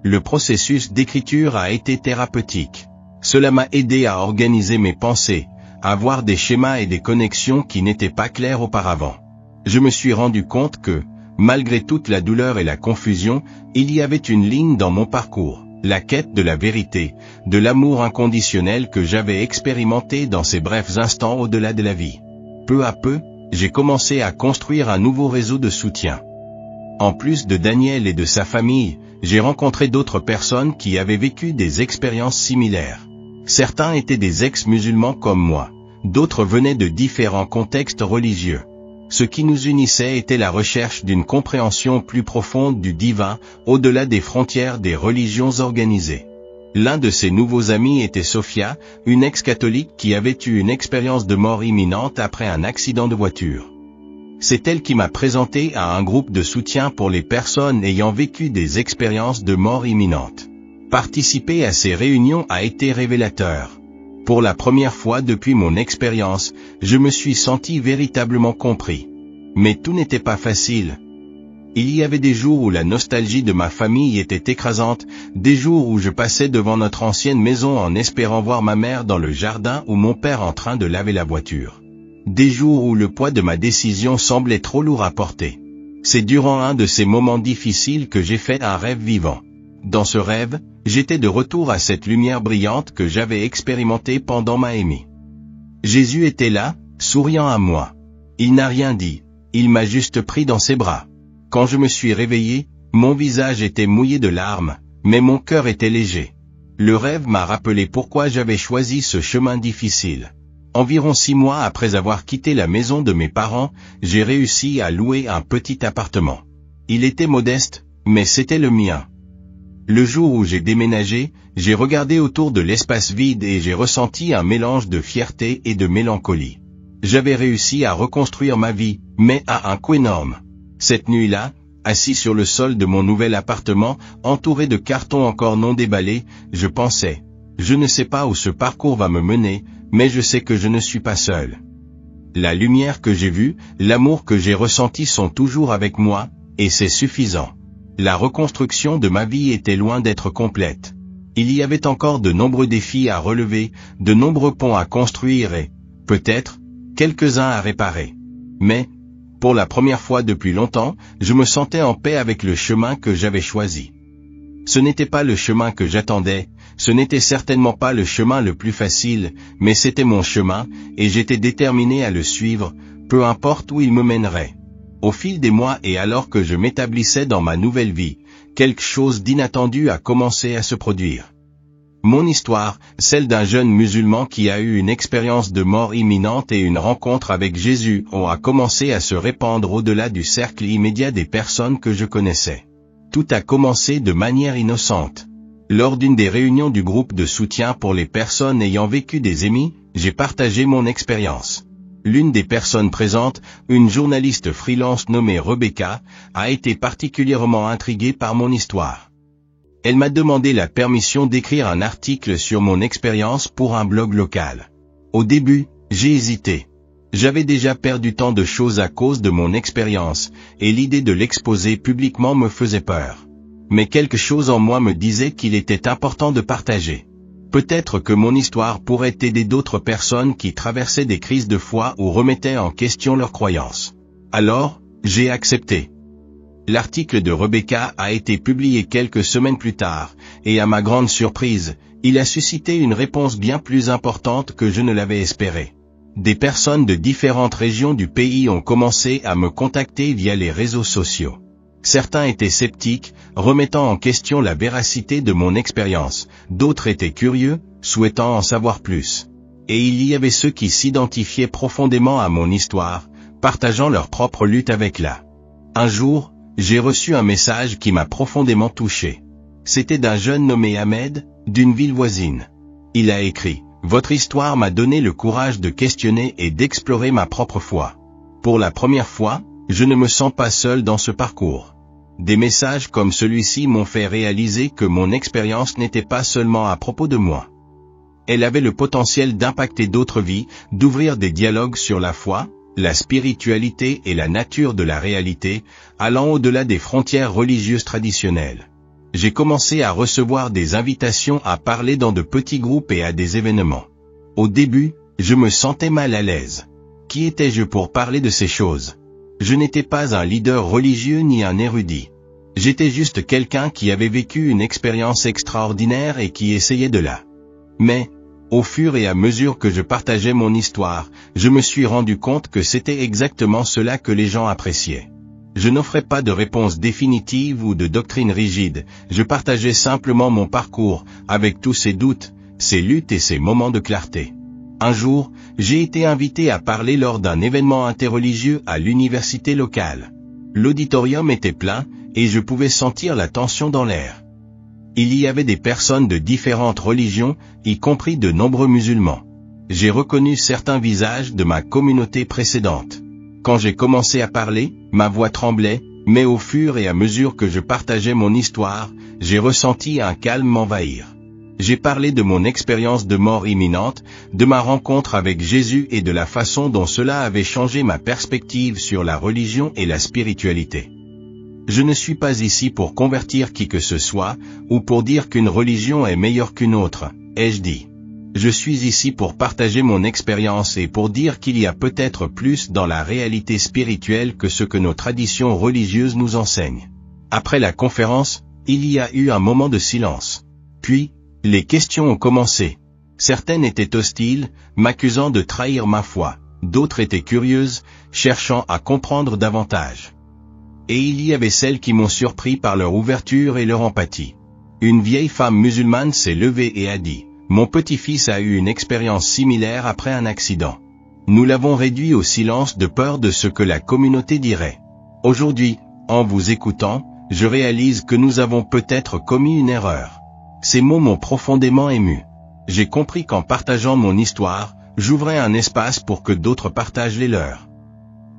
Le processus d'écriture a été thérapeutique. Cela m'a aidé à organiser mes pensées, à voir des schémas et des connexions qui n'étaient pas clairs auparavant. Je me suis rendu compte que, malgré toute la douleur et la confusion, il y avait une ligne dans mon parcours, la quête de la vérité, de l'amour inconditionnel que j'avais expérimenté dans ces brefs instants au-delà de la vie. Peu à peu, j'ai commencé à construire un nouveau réseau de soutien. En plus de Daniel et de sa famille, j'ai rencontré d'autres personnes qui avaient vécu des expériences similaires. Certains étaient des ex-musulmans comme moi, d'autres venaient de différents contextes religieux. Ce qui nous unissait était la recherche d'une compréhension plus profonde du divin, au-delà des frontières des religions organisées. L'un de ses nouveaux amis était Sophia, une ex-catholique qui avait eu une expérience de mort imminente après un accident de voiture. C'est elle qui m'a présenté à un groupe de soutien pour les personnes ayant vécu des expériences de mort imminente. Participer à ces réunions a été révélateur. Pour la première fois depuis mon expérience, je me suis senti véritablement compris. Mais tout n'était pas facile. Il y avait des jours où la nostalgie de ma famille était écrasante, des jours où je passais devant notre ancienne maison en espérant voir ma mère dans le jardin ou mon père en train de laver la voiture. Des jours où le poids de ma décision semblait trop lourd à porter. C'est durant un de ces moments difficiles que j'ai fait un rêve vivant. Dans ce rêve, j'étais de retour à cette lumière brillante que j'avais expérimentée pendant ma EMI. Jésus était là, souriant à moi. Il n'a rien dit, il m'a juste pris dans ses bras. Quand je me suis réveillé, mon visage était mouillé de larmes, mais mon cœur était léger. Le rêve m'a rappelé pourquoi j'avais choisi ce chemin difficile. Environ 6 mois après avoir quitté la maison de mes parents, j'ai réussi à louer un petit appartement. Il était modeste, mais c'était le mien. Le jour où j'ai déménagé, j'ai regardé autour de l'espace vide et j'ai ressenti un mélange de fierté et de mélancolie. J'avais réussi à reconstruire ma vie, mais à un coût énorme. Cette nuit-là, assis sur le sol de mon nouvel appartement, entouré de cartons encore non déballés, je pensais, je ne sais pas où ce parcours va me mener, mais je sais que je ne suis pas seul. La lumière que j'ai vue, l'amour que j'ai ressenti sont toujours avec moi, et c'est suffisant. La reconstruction de ma vie était loin d'être complète. Il y avait encore de nombreux défis à relever, de nombreux ponts à construire et, peut-être, quelques-uns à réparer. Mais, pour la première fois depuis longtemps, je me sentais en paix avec le chemin que j'avais choisi. Ce n'était pas le chemin que j'attendais, ce n'était certainement pas le chemin le plus facile, mais c'était mon chemin, et j'étais déterminé à le suivre, peu importe où il me mènerait. Au fil des mois et alors que je m'établissais dans ma nouvelle vie, quelque chose d'inattendu a commencé à se produire. Mon histoire, celle d'un jeune musulman qui a eu une expérience de mort imminente et une rencontre avec Jésus, a commencé à se répandre au-delà du cercle immédiat des personnes que je connaissais. Tout a commencé de manière innocente. Lors d'une des réunions du groupe de soutien pour les personnes ayant vécu des EMI, j'ai partagé mon expérience. L'une des personnes présentes, une journaliste freelance nommée Rebecca, a été particulièrement intriguée par mon histoire. Elle m'a demandé la permission d'écrire un article sur mon expérience pour un blog local. Au début, j'ai hésité. J'avais déjà perdu tant de choses à cause de mon expérience, et l'idée de l'exposer publiquement me faisait peur. Mais quelque chose en moi me disait qu'il était important de partager. Peut-être que mon histoire pourrait aider d'autres personnes qui traversaient des crises de foi ou remettaient en question leurs croyances. Alors, j'ai accepté. L'article de Rebecca a été publié quelques semaines plus tard, et à ma grande surprise, il a suscité une réponse bien plus importante que je ne l'avais espéré. Des personnes de différentes régions du pays ont commencé à me contacter via les réseaux sociaux. Certains étaient sceptiques, remettant en question la véracité de mon expérience, d'autres étaient curieux, souhaitant en savoir plus. Et il y avait ceux qui s'identifiaient profondément à mon histoire, partageant leur propre lutte avec la. Un jour, j'ai reçu un message qui m'a profondément touché. C'était d'un jeune nommé Ahmed, d'une ville voisine. Il a écrit « Votre histoire m'a donné le courage de questionner et d'explorer ma propre foi. Pour la première fois, je ne me sens pas seul dans ce parcours. » Des messages comme celui-ci m'ont fait réaliser que mon expérience n'était pas seulement à propos de moi. Elle avait le potentiel d'impacter d'autres vies, d'ouvrir des dialogues sur la foi, la spiritualité et la nature de la réalité, allant au-delà des frontières religieuses traditionnelles. J'ai commencé à recevoir des invitations à parler dans de petits groupes et à des événements. Au début, je me sentais mal à l'aise. Qui étais-je pour parler de ces choses ? Je n'étais pas un leader religieux ni un érudit. J'étais juste quelqu'un qui avait vécu une expérience extraordinaire et qui essayait de la. Mais, au fur et à mesure que je partageais mon histoire, je me suis rendu compte que c'était exactement cela que les gens appréciaient. Je n'offrais pas de réponse définitive ou de doctrine rigide, je partageais simplement mon parcours, avec tous ses doutes, ses luttes et ses moments de clarté. Un jour, j'ai été invité à parler lors d'un événement interreligieux à l'université locale. L'auditorium était plein, et je pouvais sentir la tension dans l'air. Il y avait des personnes de différentes religions, y compris de nombreux musulmans. J'ai reconnu certains visages de ma communauté précédente. Quand j'ai commencé à parler, ma voix tremblait, mais au fur et à mesure que je partageais mon histoire, j'ai ressenti un calme m'envahir. J'ai parlé de mon expérience de mort imminente, de ma rencontre avec Jésus et de la façon dont cela avait changé ma perspective sur la religion et la spiritualité. Je ne suis pas ici pour convertir qui que ce soit, ou pour dire qu'une religion est meilleure qu'une autre, ai-je dit. Je suis ici pour partager mon expérience et pour dire qu'il y a peut-être plus dans la réalité spirituelle que ce que nos traditions religieuses nous enseignent. Après la conférence, il y a eu un moment de silence. Puis, les questions ont commencé. Certaines étaient hostiles, m'accusant de trahir ma foi. D'autres étaient curieuses, cherchant à comprendre davantage. Et il y avait celles qui m'ont surpris par leur ouverture et leur empathie. Une vieille femme musulmane s'est levée et a dit « Mon petit-fils a eu une expérience similaire après un accident. Nous l'avons réduit au silence de peur de ce que la communauté dirait. Aujourd'hui, en vous écoutant, je réalise que nous avons peut-être commis une erreur. » Ces mots m'ont profondément ému. J'ai compris qu'en partageant mon histoire, j'ouvrais un espace pour que d'autres partagent les leurs.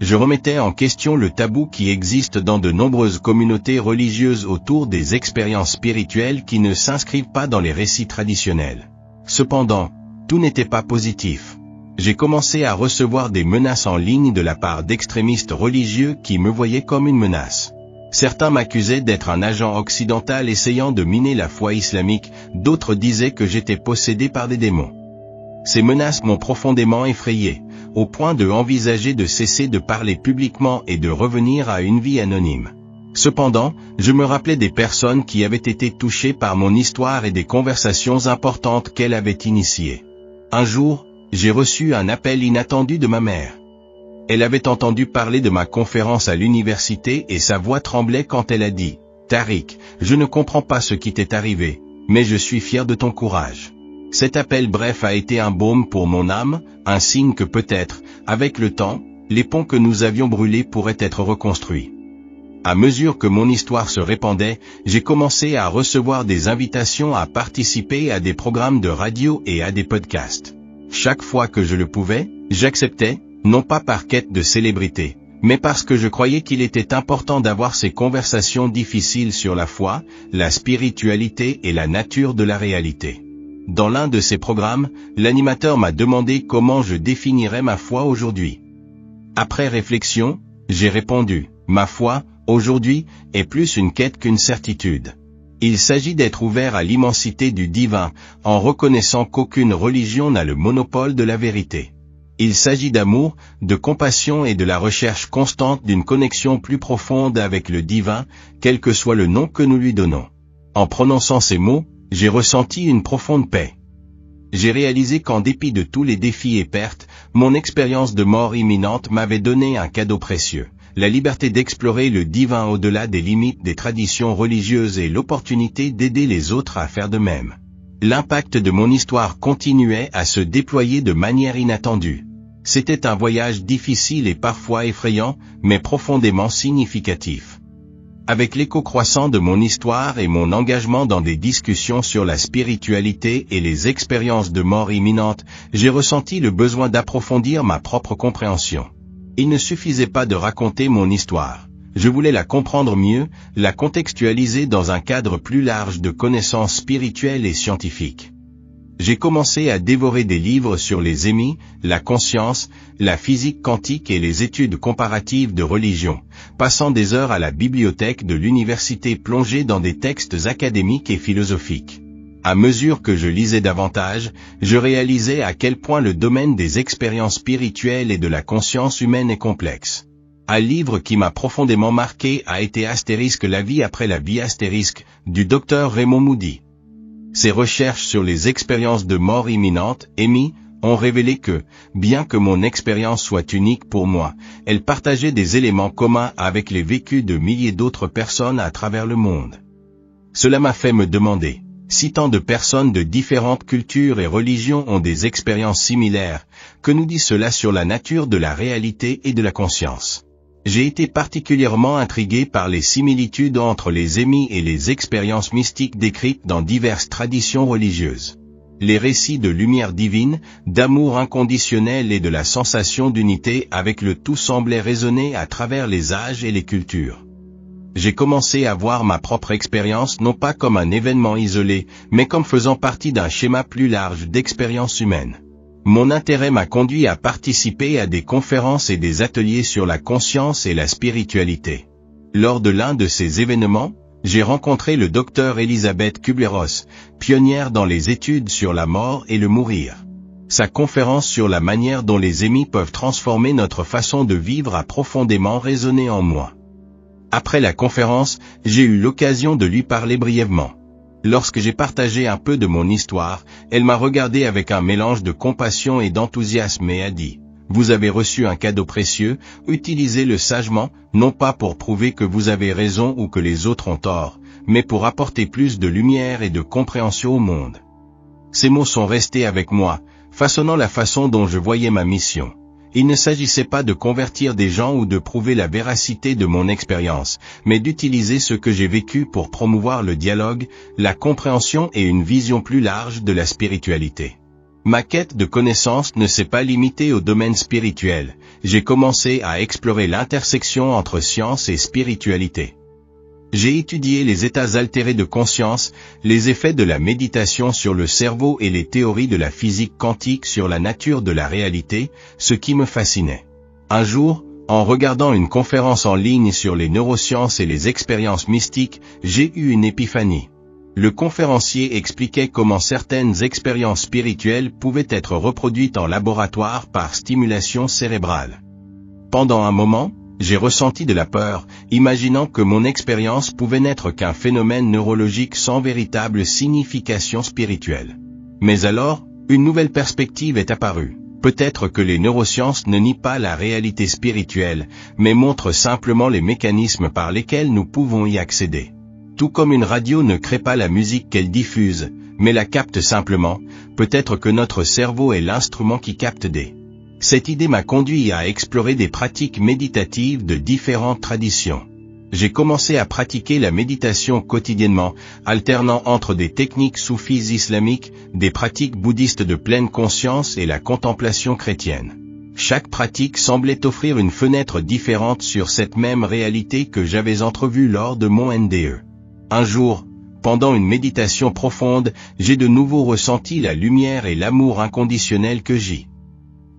Je remettais en question le tabou qui existe dans de nombreuses communautés religieuses autour des expériences spirituelles qui ne s'inscrivent pas dans les récits traditionnels. Cependant, tout n'était pas positif. J'ai commencé à recevoir des menaces en ligne de la part d'extrémistes religieux qui me voyaient comme une menace. Certains m'accusaient d'être un agent occidental essayant de miner la foi islamique, d'autres disaient que j'étais possédé par des démons. Ces menaces m'ont profondément effrayé, au point de envisager de cesser de parler publiquement et de revenir à une vie anonyme. Cependant, je me rappelais des personnes qui avaient été touchées par mon histoire et des conversations importantes qu'elle avait initiées. Un jour, j'ai reçu un appel inattendu de ma mère. Elle avait entendu parler de ma conférence à l'université et sa voix tremblait quand elle a dit « Tariq, je ne comprends pas ce qui t'est arrivé, mais je suis fier de ton courage. » Cet appel bref a été un baume pour mon âme, un signe que peut-être, avec le temps, les ponts que nous avions brûlés pourraient être reconstruits. À mesure que mon histoire se répandait, j'ai commencé à recevoir des invitations à participer à des programmes de radio et à des podcasts. Chaque fois que je le pouvais, j'acceptais, non pas par quête de célébrité, mais parce que je croyais qu'il était important d'avoir ces conversations difficiles sur la foi, la spiritualité et la nature de la réalité. Dans l'un de ces programmes, l'animateur m'a demandé comment je définirais ma foi aujourd'hui. Après réflexion, j'ai répondu, ma foi, aujourd'hui, est plus une quête qu'une certitude. Il s'agit d'être ouvert à l'immensité du divin, en reconnaissant qu'aucune religion n'a le monopole de la vérité. Il s'agit d'amour, de compassion et de la recherche constante d'une connexion plus profonde avec le divin, quel que soit le nom que nous lui donnons. En prononçant ces mots, j'ai ressenti une profonde paix. J'ai réalisé qu'en dépit de tous les défis et pertes, mon expérience de mort imminente m'avait donné un cadeau précieux, la liberté d'explorer le divin au-delà des limites des traditions religieuses et l'opportunité d'aider les autres à faire de même. L'impact de mon histoire continuait à se déployer de manière inattendue. C'était un voyage difficile et parfois effrayant, mais profondément significatif. Avec l'écho croissant de mon histoire et mon engagement dans des discussions sur la spiritualité et les expériences de mort imminente, j'ai ressenti le besoin d'approfondir ma propre compréhension. Il ne suffisait pas de raconter mon histoire. Je voulais la comprendre mieux, la contextualiser dans un cadre plus large de connaissances spirituelles et scientifiques. J'ai commencé à dévorer des livres sur les émis, la conscience, la physique quantique et les études comparatives de religion, passant des heures à la bibliothèque de l'université plongée dans des textes académiques et philosophiques. À mesure que je lisais davantage, je réalisais à quel point le domaine des expériences spirituelles et de la conscience humaine est complexe. Un livre qui m'a profondément marqué a été La vie après la vie du Dr Raymond Moody. Ses recherches sur les expériences de mort imminente, EMI, ont révélé que, bien que mon expérience soit unique pour moi, elle partageait des éléments communs avec les vécus de milliers d'autres personnes à travers le monde. Cela m'a fait me demander, si tant de personnes de différentes cultures et religions ont des expériences similaires, que nous dit cela sur la nature de la réalité et de la conscience? J'ai été particulièrement intrigué par les similitudes entre les émis et les expériences mystiques décrites dans diverses traditions religieuses. Les récits de lumière divine, d'amour inconditionnel et de la sensation d'unité avec le tout semblaient résonner à travers les âges et les cultures. J'ai commencé à voir ma propre expérience non pas comme un événement isolé, mais comme faisant partie d'un schéma plus large d'expériences humaines. Mon intérêt m'a conduit à participer à des conférences et des ateliers sur la conscience et la spiritualité. Lors de l'un de ces événements, j'ai rencontré le Dr Elisabeth Kubler-Ross, pionnière dans les études sur la mort et le mourir. Sa conférence sur la manière dont les émis peuvent transformer notre façon de vivre a profondément résonné en moi. Après la conférence, j'ai eu l'occasion de lui parler brièvement. Lorsque j'ai partagé un peu de mon histoire, elle m'a regardé avec un mélange de compassion et d'enthousiasme et a dit « Vous avez reçu un cadeau précieux, utilisez-le sagement, non pas pour prouver que vous avez raison ou que les autres ont tort, mais pour apporter plus de lumière et de compréhension au monde. » Ces mots sont restés avec moi, façonnant la façon dont je voyais ma mission. Il ne s'agissait pas de convertir des gens ou de prouver la véracité de mon expérience, mais d'utiliser ce que j'ai vécu pour promouvoir le dialogue, la compréhension et une vision plus large de la spiritualité. Ma quête de connaissance ne s'est pas limitée au domaine spirituel. J'ai commencé à explorer l'intersection entre science et spiritualité. J'ai étudié les états altérés de conscience, les effets de la méditation sur le cerveau et les théories de la physique quantique sur la nature de la réalité, ce qui me fascinait. Un jour, en regardant une conférence en ligne sur les neurosciences et les expériences mystiques, j'ai eu une épiphanie. Le conférencier expliquait comment certaines expériences spirituelles pouvaient être reproduites en laboratoire par stimulation cérébrale. Pendant un moment, J'ai ressenti de la peur, imaginant que mon expérience pouvait n'être qu'un phénomène neurologique sans véritable signification spirituelle. Mais alors, une nouvelle perspective est apparue. Peut-être que les neurosciences ne nient pas la réalité spirituelle, mais montrent simplement les mécanismes par lesquels nous pouvons y accéder. Tout comme une radio ne crée pas la musique qu'elle diffuse, mais la capte simplement, peut-être que notre cerveau est l'instrument qui capte des. Cette idée m'a conduit à explorer des pratiques méditatives de différentes traditions. J'ai commencé à pratiquer la méditation quotidiennement, alternant entre des techniques soufis islamiques, des pratiques bouddhistes de pleine conscience et la contemplation chrétienne. Chaque pratique semblait offrir une fenêtre différente sur cette même réalité que j'avais entrevue lors de mon NDE. Un jour, pendant une méditation profonde, j'ai de nouveau ressenti la lumière et l'amour inconditionnel que j'y.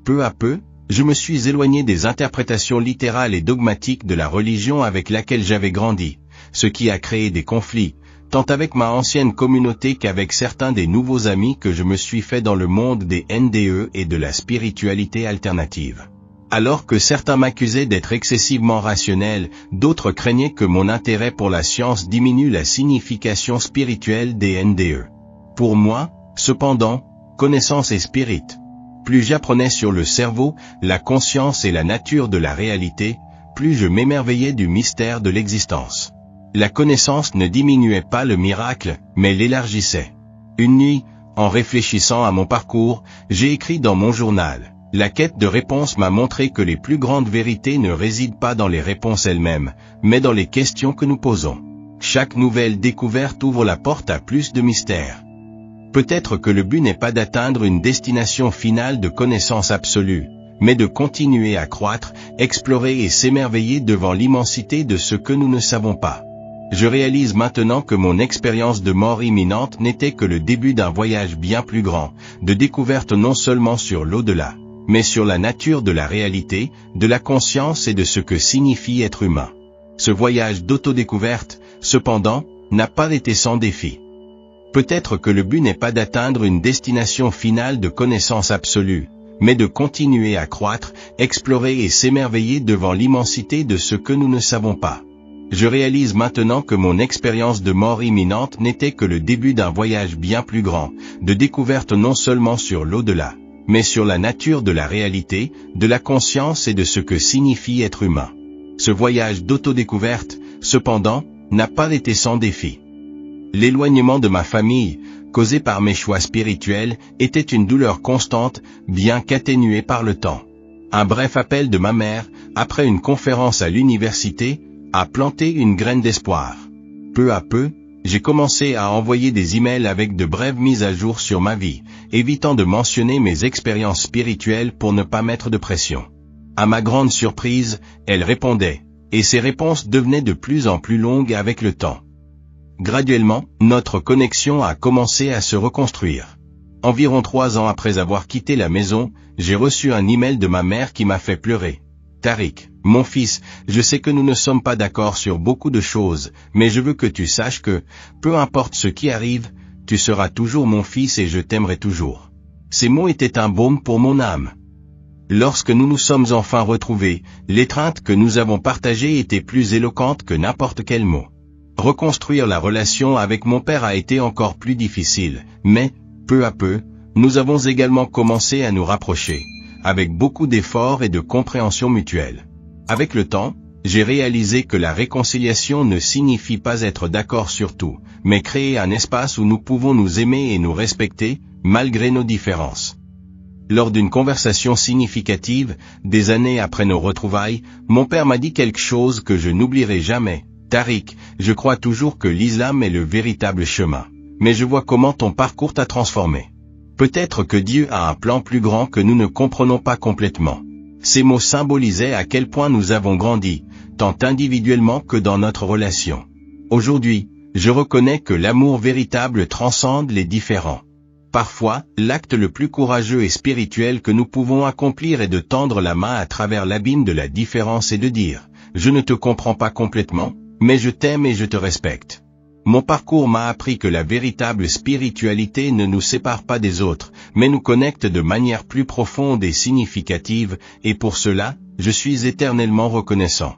Peu à peu, je me suis éloigné des interprétations littérales et dogmatiques de la religion avec laquelle j'avais grandi, ce qui a créé des conflits, tant avec ma ancienne communauté qu'avec certains des nouveaux amis que je me suis fait dans le monde des NDE et de la spiritualité alternative. Alors que certains m'accusaient d'être excessivement rationnel, d'autres craignaient que mon intérêt pour la science diminue la signification spirituelle des NDE. Pour moi, cependant, connaissance et spirit. Plus j'apprenais sur le cerveau, la conscience et la nature de la réalité, plus je m'émerveillais du mystère de l'existence. La connaissance ne diminuait pas le miracle, mais l'élargissait. Une nuit, en réfléchissant à mon parcours, j'ai écrit dans mon journal. La quête de réponses m'a montré que les plus grandes vérités ne résident pas dans les réponses elles-mêmes, mais dans les questions que nous posons. Chaque nouvelle découverte ouvre la porte à plus de mystères. Peut-être que le but n'est pas d'atteindre une destination finale de connaissance absolue, mais de continuer à croître, explorer et s'émerveiller devant l'immensité de ce que nous ne savons pas. Je réalise maintenant que mon expérience de mort imminente n'était que le début d'un voyage bien plus grand, de découverte non seulement sur l'au-delà, mais sur la nature de la réalité, de la conscience et de ce que signifie être humain. Ce voyage d'autodécouverte, cependant, n'a pas été sans défi. Peut-être que le but n'est pas d'atteindre une destination finale de connaissance absolue, mais de continuer à croître, explorer et s'émerveiller devant l'immensité de ce que nous ne savons pas. Je réalise maintenant que mon expérience de mort imminente n'était que le début d'un voyage bien plus grand, de découverte non seulement sur l'au-delà, mais sur la nature de la réalité, de la conscience et de ce que signifie être humain. Ce voyage d'autodécouverte, cependant, n'a pas été sans défi. L'éloignement de ma famille, causé par mes choix spirituels, était une douleur constante, bien qu'atténuée par le temps. Un bref appel de ma mère, après une conférence à l'université, a planté une graine d'espoir. Peu à peu, j'ai commencé à envoyer des emails avec de brèves mises à jour sur ma vie, évitant de mentionner mes expériences spirituelles pour ne pas mettre de pression. À ma grande surprise, elle répondait, et ses réponses devenaient de plus en plus longues avec le temps. Graduellement, notre connexion a commencé à se reconstruire. Environ 3 ans après avoir quitté la maison, j'ai reçu un email de ma mère qui m'a fait pleurer. Tariq, mon fils, je sais que nous ne sommes pas d'accord sur beaucoup de choses, mais je veux que tu saches que, peu importe ce qui arrive, tu seras toujours mon fils et je t'aimerai toujours. Ces mots étaient un baume pour mon âme. Lorsque nous nous sommes enfin retrouvés, l'étreinte que nous avons partagée était plus éloquente que n'importe quel mot. Reconstruire la relation avec mon père a été encore plus difficile, mais, peu à peu, nous avons également commencé à nous rapprocher, avec beaucoup d'efforts et de compréhension mutuelle. Avec le temps, j'ai réalisé que la réconciliation ne signifie pas être d'accord sur tout, mais créer un espace où nous pouvons nous aimer et nous respecter, malgré nos différences. Lors d'une conversation significative, des années après nos retrouvailles, mon père m'a dit quelque chose que je n'oublierai jamais. Tariq, je crois toujours que l'islam est le véritable chemin, mais je vois comment ton parcours t'a transformé. Peut-être que Dieu a un plan plus grand que nous ne comprenons pas complètement. Ces mots symbolisaient à quel point nous avons grandi, tant individuellement que dans notre relation. Aujourd'hui, je reconnais que l'amour véritable transcende les différends. Parfois, l'acte le plus courageux et spirituel que nous pouvons accomplir est de tendre la main à travers l'abîme de la différence et de dire « Je ne te comprends pas complètement, mais je t'aime et je te respecte ». Mon parcours m'a appris que la véritable spiritualité ne nous sépare pas des autres, mais nous connecte de manière plus profonde et significative, et pour cela, Je suis éternellement reconnaissant.